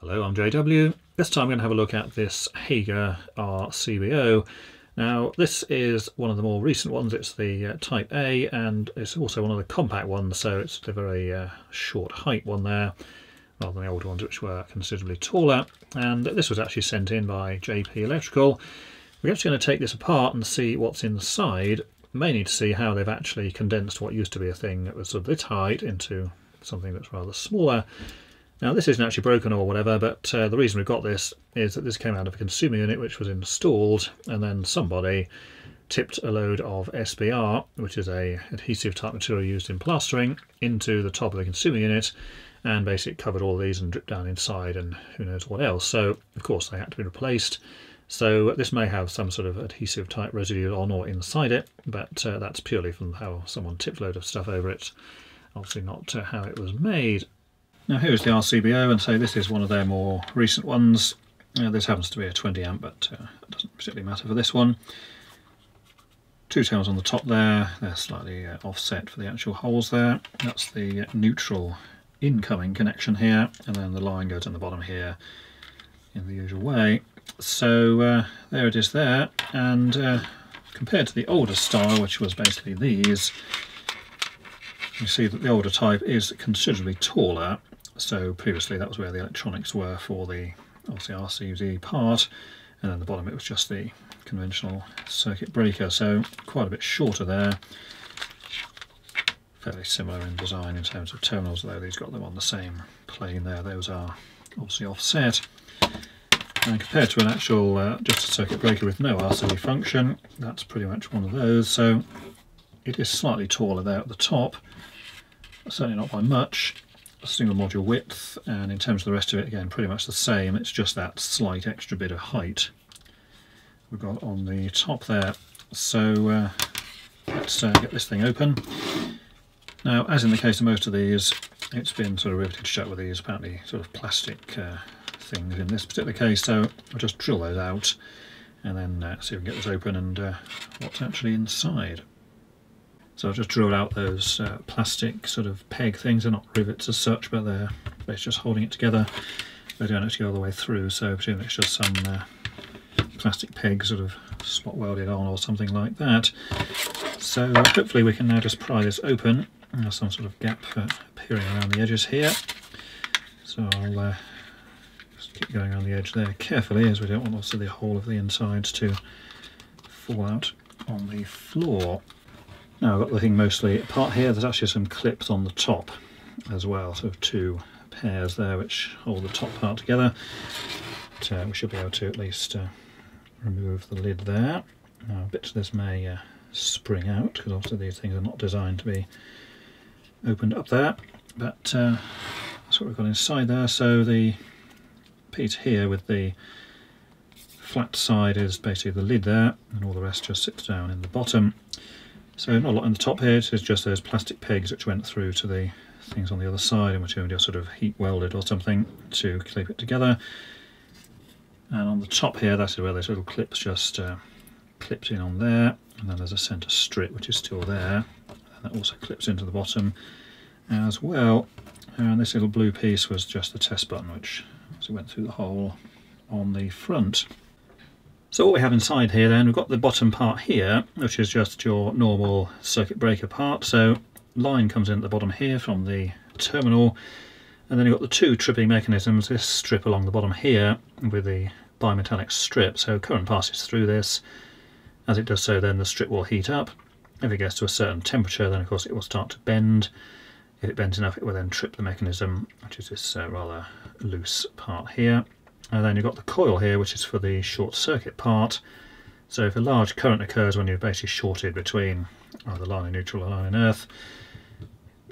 Hello, I'm JW. This time I'm going to have a look at this Hager RCBO. Now this is one of the more recent ones. It's the Type A, and it's also one of the compact ones, so it's the very short height one there, rather than the older ones which were considerably taller. And this was actually sent in by JP Electrical. We're actually going to take this apart and see what's inside, mainly to see how they've actually condensed what used to be a thing that was sort of this height into something that's rather smaller. Now this isn't actually broken or whatever, but the reason we've got this is that this came out of a consumer unit which was installed, and then somebody tipped a load of SBR, which is a adhesive type material used in plastering, into the top of the consumer unit, and basically covered all of these and dripped down inside and who knows what else. So of course they had to be replaced. So this may have some sort of adhesive type residue on or inside it, but that's purely from how someone tipped a load of stuff over it, obviously not how it was made. Now here's the RCBO, and so this is one of their more recent ones. This happens to be a 20 amp, but it doesn't particularly matter for this one. Two terminals on the top there, they're slightly offset for the actual holes there. That's the neutral incoming connection here, and then the line goes in the bottom here in the usual way. So there it is there, and compared to the older style, which was basically these, you see that the older type is considerably taller. So previously that was where the electronics were for the obviously RCD part, and then the bottom it was just the conventional circuit breaker, so quite a bit shorter there. Fairly similar in design in terms of terminals, though these got them on the same plane there. Those are obviously offset. And compared to an actual just a circuit breaker with no RCD function, that's pretty much one of those. So it is slightly taller there at the top, certainly not by much. Single module width, and in terms of the rest of it, again pretty much the same. It's just that slight extra bit of height we've got on the top there. So let's get this thing open. Now, as in the case of most of these, it's been sort of riveted shut with these apparently sort of plastic things in this particular case, so I'll just drill those out and then see if we can get this open and what's actually inside. So I've just drilled out those plastic sort of peg things. They're not rivets as such, but they're just holding it together. They don't actually go all the way through, so presumably it's just some plastic peg sort of spot welded on or something like that. So hopefully we can now just pry this open. There's some sort of gap appearing around the edges here. So I'll just keep going around the edge there carefully, as we don't want also the whole of the insides to fall out on the floor. Now I've got the thing mostly apart here. There's actually some clips on the top as well, sort of two pairs there which hold the top part together. But, we should be able to at least remove the lid there. Now bits of this may spring out, because obviously these things are not designed to be opened up there, but that's what we've got inside there. So the piece here with the flat side is basically the lid there, and all the rest just sits down in the bottom. So not a lot in the top here, it's just those plastic pegs which went through to the things on the other side, and which are just sort of heat welded or something to clip it together. And on the top here, that's where those little clips just clipped in on there, and then there's a centre strip which is still there, and that also clips into the bottom as well. And this little blue piece was just the test button, which also went through the hole on the front. So what we have inside here then, we've got the bottom part here, which is just your normal circuit breaker part. So line comes in at the bottom here from the terminal, and then you've got the two tripping mechanisms, this strip along the bottom here with the bimetallic strip. So current passes through this. As it does so, then the strip will heat up. If it gets to a certain temperature, then of course it will start to bend. If it bends enough, it will then trip the mechanism, which is this rather loose part here. And then you've got the coil here, which is for the short circuit part. So if a large current occurs when you've basically shorted between either line and neutral or line and earth,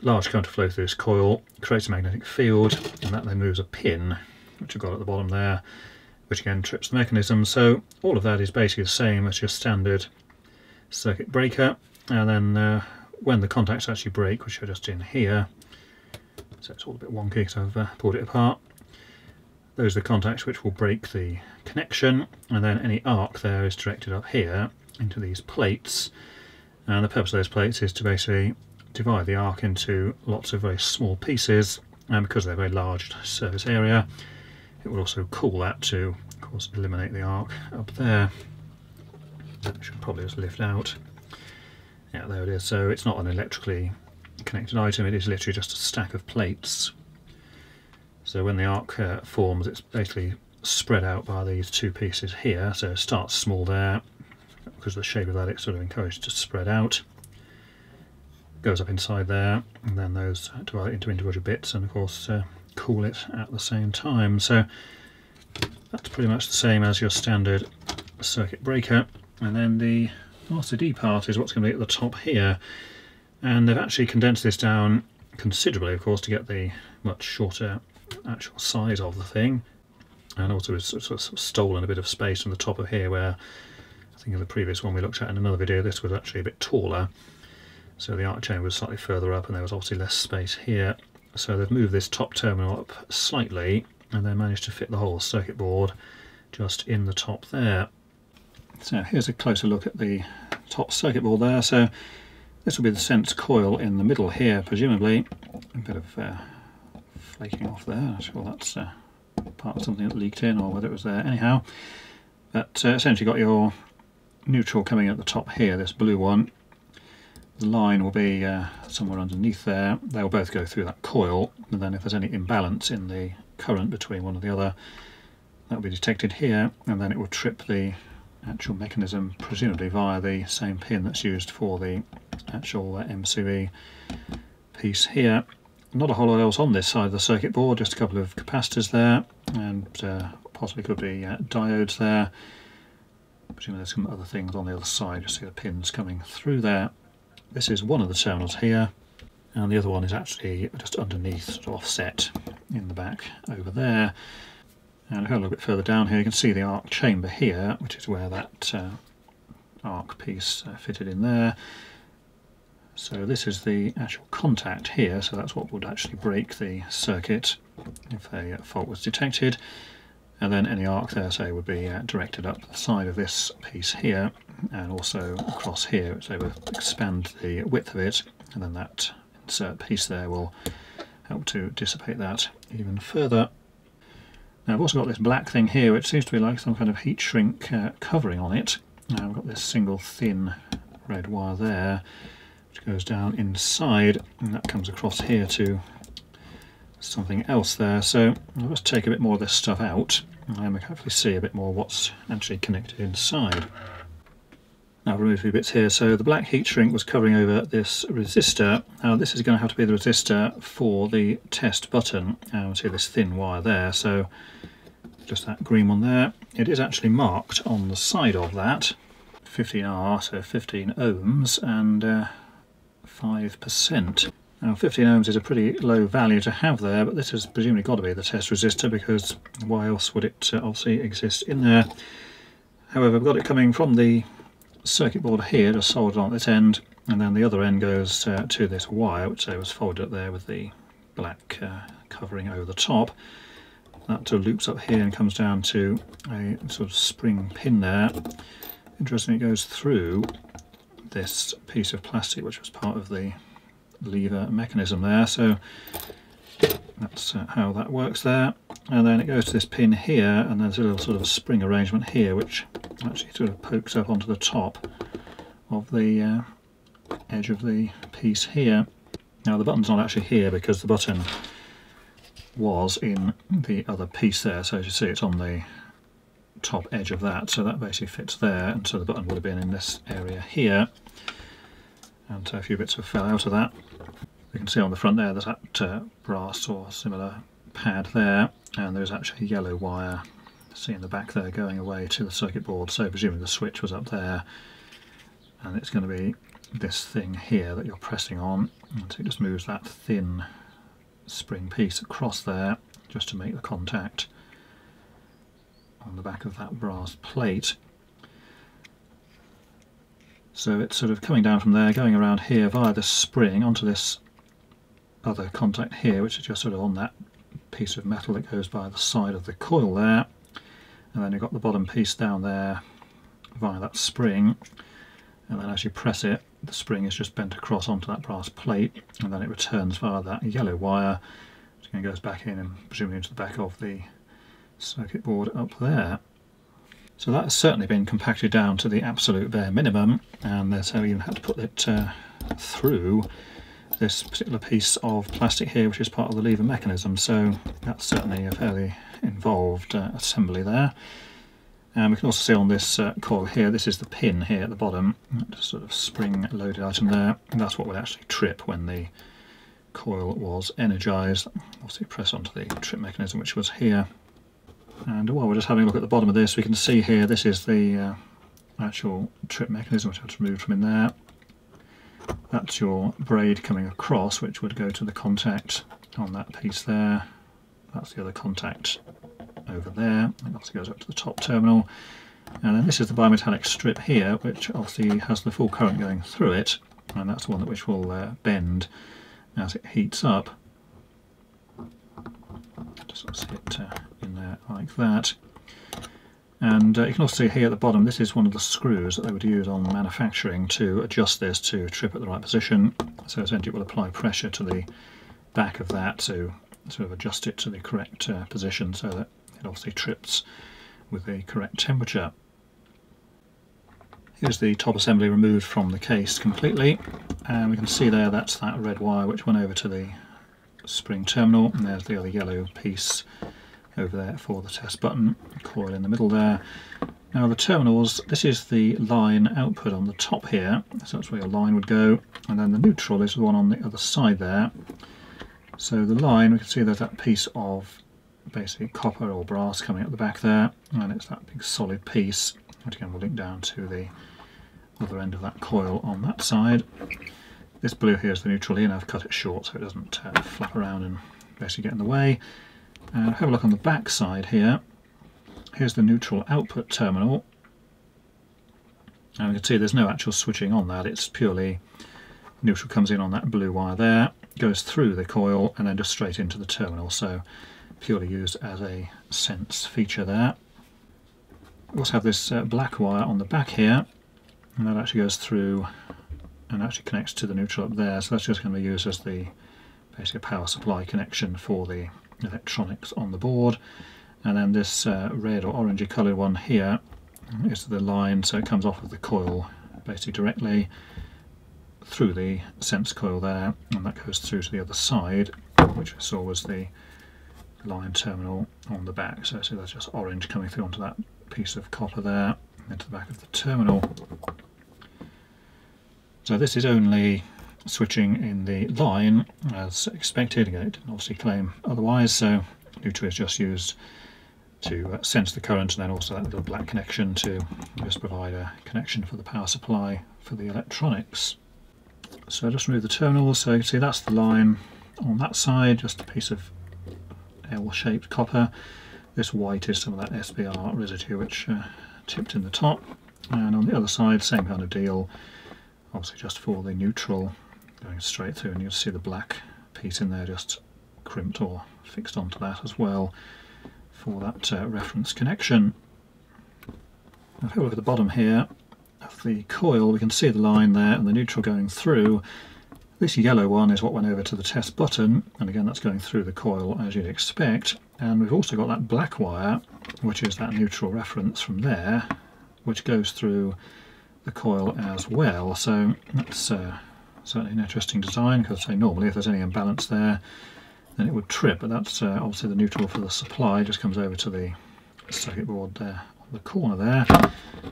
large current will flow through this coil, creates a magnetic field, and that then moves a pin, which we've got at the bottom there, which again trips the mechanism. So all of that is basically the same as your standard circuit breaker. And then when the contacts actually break, which are just in here, so it's all a bit wonky because I've pulled it apart. Those are the contacts which will break the connection, and then any arc there is directed up here into these plates. And the purpose of those plates is to basically divide the arc into lots of very small pieces, and because they're very large surface area, it will also cool that to, of course, eliminate the arc up there. That should probably just lift out. Yeah, there it is. So it's not an electrically connected item, it is literally just a stack of plates. So when the arc forms, it's basically spread out by these two pieces here. So it starts small there, because of the shape of that it's sort of encouraged to spread out. Goes up inside there, and then those divide into individual bits, and of course cool it at the same time. So that's pretty much the same as your standard circuit breaker. And then the RCD part is what's going to be at the top here, and they've actually condensed this down considerably, of course, to get the much shorter actual size of the thing, and also it's sort of stolen a bit of space from the top of here, where I think in the previous one we looked at in another video this was actually a bit taller, so the arc chamber was slightly further up and there was obviously less space here. So they've moved this top terminal up slightly and they managed to fit the whole circuit board just in the top there. So here's a closer look at the top circuit board there. So this will be the sense coil in the middle here, presumably. A bit of flaking off there. I'm sure that's part of something that leaked in, or whether it was there anyhow. But essentially got your neutral coming at the top here, this blue one. The line will be somewhere underneath there. They'll both go through that coil, and then if there's any imbalance in the current between one or the other, that will be detected here, and then it will trip the actual mechanism, presumably via the same pin that's used for the actual MCB piece here. Not a whole lot else on this side of the circuit board, just a couple of capacitors there, and possibly could be diodes there. Presumably there's some other things on the other side, just see the pins coming through there. This is one of the terminals here, and the other one is actually just underneath, sort of offset in the back over there. And if I go a little bit further down here, you can see the arc chamber here, which is where that arc piece fitted in there. So this is the actual contact here, so that's what would actually break the circuit if a fault was detected. And then any arc there, say, would be directed up the side of this piece here, and also across here, so we'll expand the width of it, and then that insert piece there will help to dissipate that even further. Now I've also got this black thing here, which seems to be like some kind of heat shrink covering on it. Now I've got this single thin red wire there, which goes down inside, and that comes across here to something else there. So I'll just take a bit more of this stuff out, and we can hopefully see a bit more what's actually connected inside. Now I've removed a few bits here. So the black heat shrink was covering over this resistor. Now this is going to have to be the resistor for the test button. And we'll see this thin wire there, so just that green one there. It is actually marked on the side of that, 15R, so 15 ohms, and 5%. Now 15 ohms is a pretty low value to have there, but this has presumably got to be the test resistor, because why else would it obviously exist in there? However, I've got it coming from the circuit board here, just soldered on this end, and then the other end goes to this wire, which was folded up there with the black covering over the top. That sort of loops up here and comes down to a sort of spring pin there. Interestingly, it goes through this piece of plastic which was part of the lever mechanism there, so that's how that works there. And then it goes to this pin here, and there's a little sort of a spring arrangement here which actually sort of pokes up onto the top of the edge of the piece here. Now the button's not actually here because the button was in the other piece there, so as you see it's on the top edge of that, so that basically fits there, and so the button would have been in this area here, and so a few bits have fell out of that. You can see on the front there there's that brass or similar pad there, and there's actually a yellow wire, see in the back there, going away to the circuit board, so presumably the switch was up there, and it's going to be this thing here that you're pressing on, and so it just moves that thin spring piece across there just to make the contact on the back of that brass plate. So it's sort of coming down from there, going around here via the spring onto this other contact here, which is just sort of on that piece of metal that goes by the side of the coil there, and then you've got the bottom piece down there via that spring, and then as you press it, the spring is just bent across onto that brass plate, and then it returns via that yellow wire, which again goes back in and presumably into the back of the circuit board up there. So that has certainly been compacted down to the absolute bare minimum, and there's how we even had to put it through this particular piece of plastic here, which is part of the lever mechanism. So that's certainly a fairly involved assembly there. And we can also see on this coil here, this is the pin here at the bottom, just sort of spring loaded item there, and that's what would actually trip when the coil was energized. Obviously press onto the trip mechanism, which was here. And while we're just having a look at the bottom of this, we can see here this is the actual trip mechanism, which I had to remove from in there. That's your braid coming across, which would go to the contact on that piece there. That's the other contact over there. It also goes up to the top terminal. And then this is the bimetallic strip here, which obviously has the full current going through it, and that's the one which will bend as it heats up. Just sort of see it in there like that. And you can also see here at the bottom, this is one of the screws that they would use on manufacturing to adjust this to trip at the right position. So essentially it will apply pressure to the back of that to sort of adjust it to the correct position, so that it obviously trips with the correct temperature. Here's the top assembly removed from the case completely, and we can see there that's that red wire which went over to the spring terminal, and there's the other yellow piece over there for the test button, coil in the middle there. Now the terminals, this is the line output on the top here, so that's where your line would go, and then the neutral is the one on the other side there. So the line, we can see there's that piece of basically copper or brass coming up the back there, and it's that big solid piece, which again will link down to the other end of that coil on that side. This blue here is the neutral here, and I've cut it short so it doesn't flap around and basically get in the way. Have a look on the back side here. Here's the neutral output terminal, and we can see there's no actual switching on that, it's purely neutral comes in on that blue wire there, goes through the coil and then just straight into the terminal, so purely used as a sense feature there. We also have this black wire on the back here, and that actually goes through and actually connects to the neutral up there, so that's just going to be used as the basically power supply connection for the electronics on the board. And then this red or orangey coloured one here is the line, so it comes off of the coil basically directly through the sense coil there, and that goes through to the other side, which we saw was the line terminal on the back. So see that's just orange coming through onto that piece of copper there into the back of the terminal. So this is only switching in the line as expected. Again, it didn't obviously claim otherwise, so neutral is just used to sense the current, and then also that little black connection to just provide a connection for the power supply for the electronics. So just remove the terminals, so you can see that's the line on that side, just a piece of L-shaped copper. This white is some of that SBR residue which tipped in the top, and on the other side same kind of deal, obviously just for the neutral going straight through, and you'll see the black piece in there just crimped or fixed onto that as well for that reference connection. Now if we look at the bottom here of the coil, we can see the line there and the neutral going through. This yellow one is what went over to the test button, and again that's going through the coil as you'd expect. And we've also got that black wire, which is that neutral reference from there, which goes through the coil as well. So that's certainly an interesting design, because say normally if there's any imbalance there then it would trip, but that's obviously the neutral for the supply just comes over to the circuit board there on the corner there,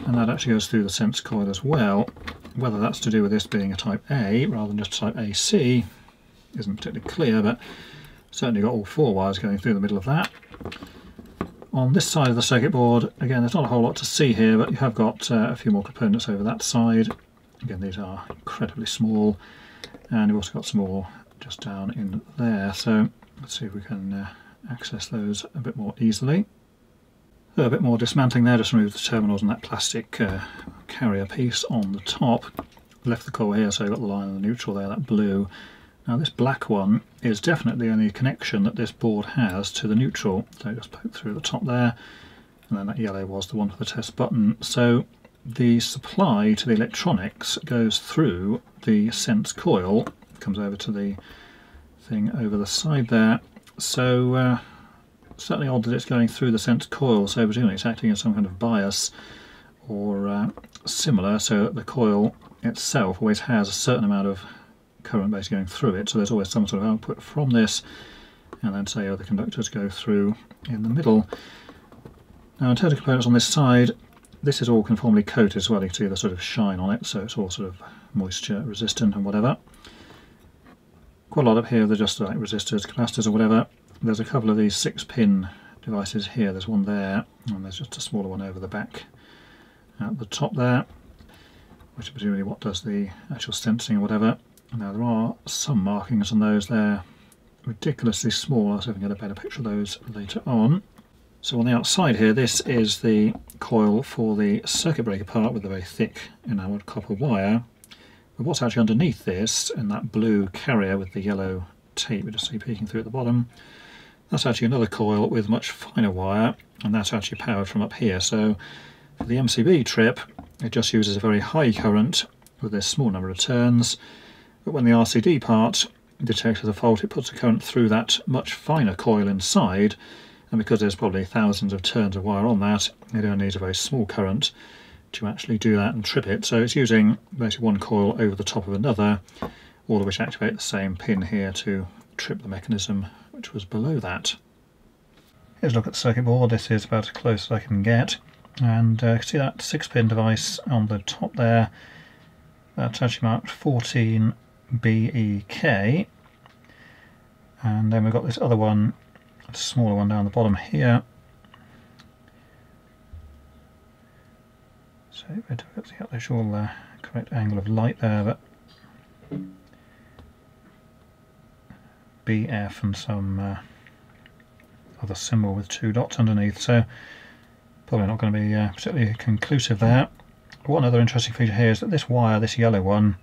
and that actually goes through the sense coil as well. Whether that's to do with this being a Type A rather than just Type AC isn't particularly clear, but certainly got all four wires going through the middle of that. On this side of the circuit board, again there's not a whole lot to see here, but you have got a few more components over that side. Again, these are incredibly small, and you've also got some more just down in there, so let's see if we can access those a bit more easily. So a bit more dismantling there, just remove the terminals and that plastic carrier piece on the top. Left the coil here, so you've got the line and the neutral there, that blue. Now this black one is definitely the only connection that this board has to the neutral, so just poke through the top there, and then that yellow was the one for the test button. So the supply to the electronics goes through the sense coil, comes over to the thing over the side there. So certainly odd that it's going through the sense coil, so presumably it's acting as some kind of bias or similar, so that the coil itself always has a certain amount of current basically going through it, so there's always some sort of output from this, and then say other conductors go through in the middle. Now in terms of components on this side, this is all conformably coated as well. You can see the sort of shine on it, so it's all sort of moisture resistant and whatever. Quite a lot up here, they're just like resistors, capacitors or whatever. There's a couple of these 6-pin devices here, there's one there, and there's just a smaller one over the back at the top there, which is presumably what does the actual sensing or whatever. Now there are some markings on those, they're ridiculously small, I'll see if I can get a better picture of those later on. So on the outside here, this is the coil for the circuit breaker part with the very thick enamelled copper wire. But what's actually underneath this, in that blue carrier with the yellow tape we just see peeking through at the bottom, that's actually another coil with much finer wire, and that's actually powered from up here. So for the MCB trip, it just uses a very high current with this small number of turns, but when the RCD part detects a fault, it puts a current through that much finer coil inside, and because there's probably thousands of turns of wire on that, it only needs a very small current to actually do that and trip it. So it's using basically one coil over the top of another, all of which activate the same pin here to trip the mechanism which was below that. Here's a look at the circuit board. This is about as close as I can get, and you can see that 6-pin device on the top there. That's actually marked 14BEK, and then we've got this other one, a smaller one down the bottom here. So very difficult to get the actual correct angle of light there, but BF and some other symbol with 2 dots underneath, so probably not going to be particularly conclusive there. One other interesting feature here is that this wire, this yellow one,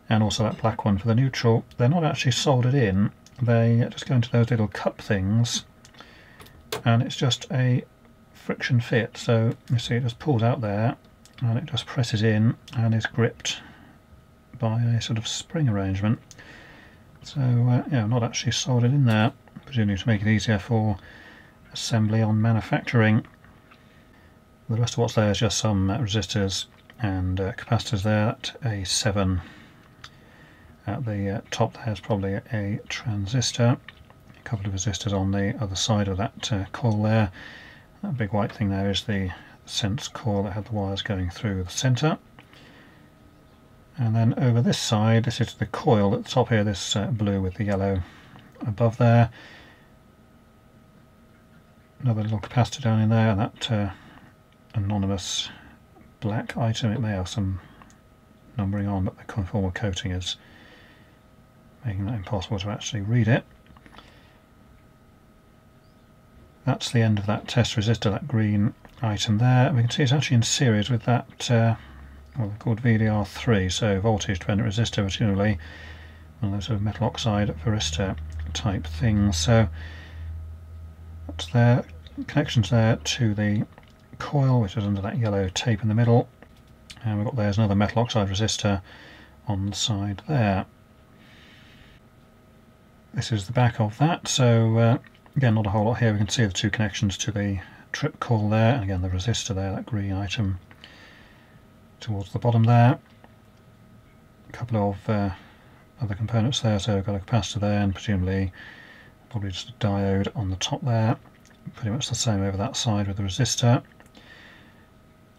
and also that black one for the neutral, they're not actually soldered in, they just go into those little cup things, and it's just a friction fit. So you see it just pulls out there, and it just presses in and is gripped by a sort of spring arrangement. So yeah, not actually soldered in there, presumably to make it easier for assembly on manufacturing. The rest of what's there is just some resistors and capacitors there. That A7 at the top there is probably a transistor. A couple of resistors on the other side of that coil there. That big white thing there is the sense coil that had the wires going through the centre. And then over this side, this is the coil at the top here, this blue with the yellow above there. Another little capacitor down in there, and that anonymous black item, it may have some numbering on, but the conformal coating is making that impossible to actually read it. That's the end of that test resistor, that green item there. We can see it's actually in series with that well, they're called VDR3, so voltage dependent resistor, presumably one of those sort of metal oxide varistor type things. So that's there, connections there to the coil, which is under that yellow tape in the middle, and we've got there's another metal oxide resistor on the side there. This is the back of that, so again not a whole lot here. We can see the 2 connections to the trip coil there, and again the resistor there, that green item towards the bottom there. A couple of other components there, so we've got a capacitor there and presumably probably just a diode on the top there. Pretty much the same over that side with the resistor.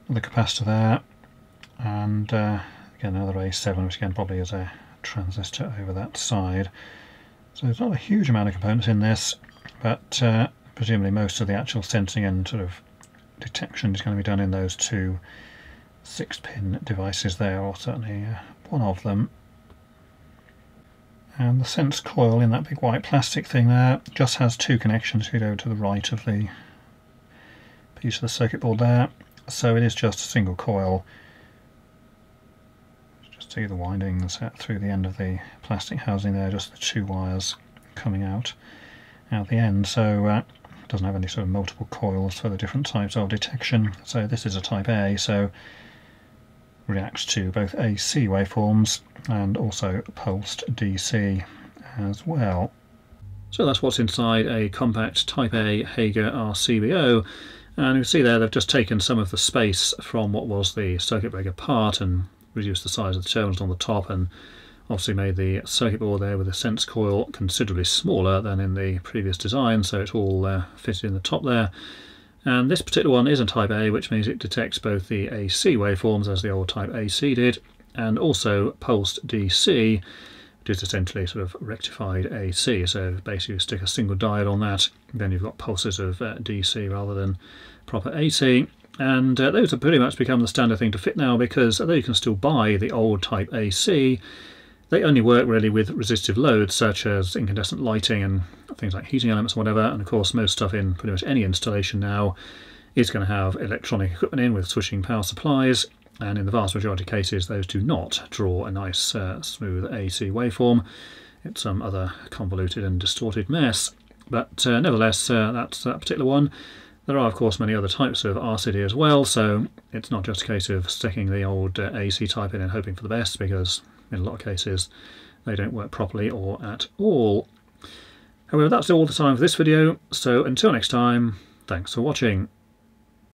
The capacitor there, and again another A7, which again probably is a transistor over that side. So there's not a huge amount of components in this, but presumably most of the actual sensing and sort of detection is going to be done in those 2 6-pin devices there, or certainly one of them. And the sense coil in that big white plastic thing there just has 2 connections. If you go to the right of the piece of the circuit board there, so it is just a single coil. Just see the windings through the end of the plastic housing there, just the 2 wires coming out the end. So it doesn't have any sort of multiple coils for the different types of detection. So this is a Type A, so reacts to both AC waveforms and also pulsed DC as well. So that's what's inside a compact Type A Hager RCBO, and you can see there they've just taken some of the space from what was the circuit breaker part and reduced the size of the terminals on the top, and obviously made the circuit board there with the sense coil considerably smaller than in the previous design, so it's all fitted in the top there. And this particular one is a Type A, which means it detects both the AC waveforms as the old Type AC did, and also pulsed DC, which is essentially sort of rectified AC. So basically you stick a single diode on that, then you've got pulses of DC rather than proper AC. And those have pretty much become the standard thing to fit now, because although you can still buy the old Type AC, they only work really with resistive loads such as incandescent lighting and things like heating elements or whatever. And of course most stuff in pretty much any installation now is going to have electronic equipment in with switching power supplies, and in the vast majority of cases those do not draw a nice smooth AC waveform. It's some other convoluted and distorted mess. But nevertheless, that's that particular one. There are of course many other types of RCD as well, so it's not just a case of sticking the old AC type in and hoping for the best, because in a lot of cases they don't work properly or at all. However, that's all the time for this video, so until next time, thanks for watching.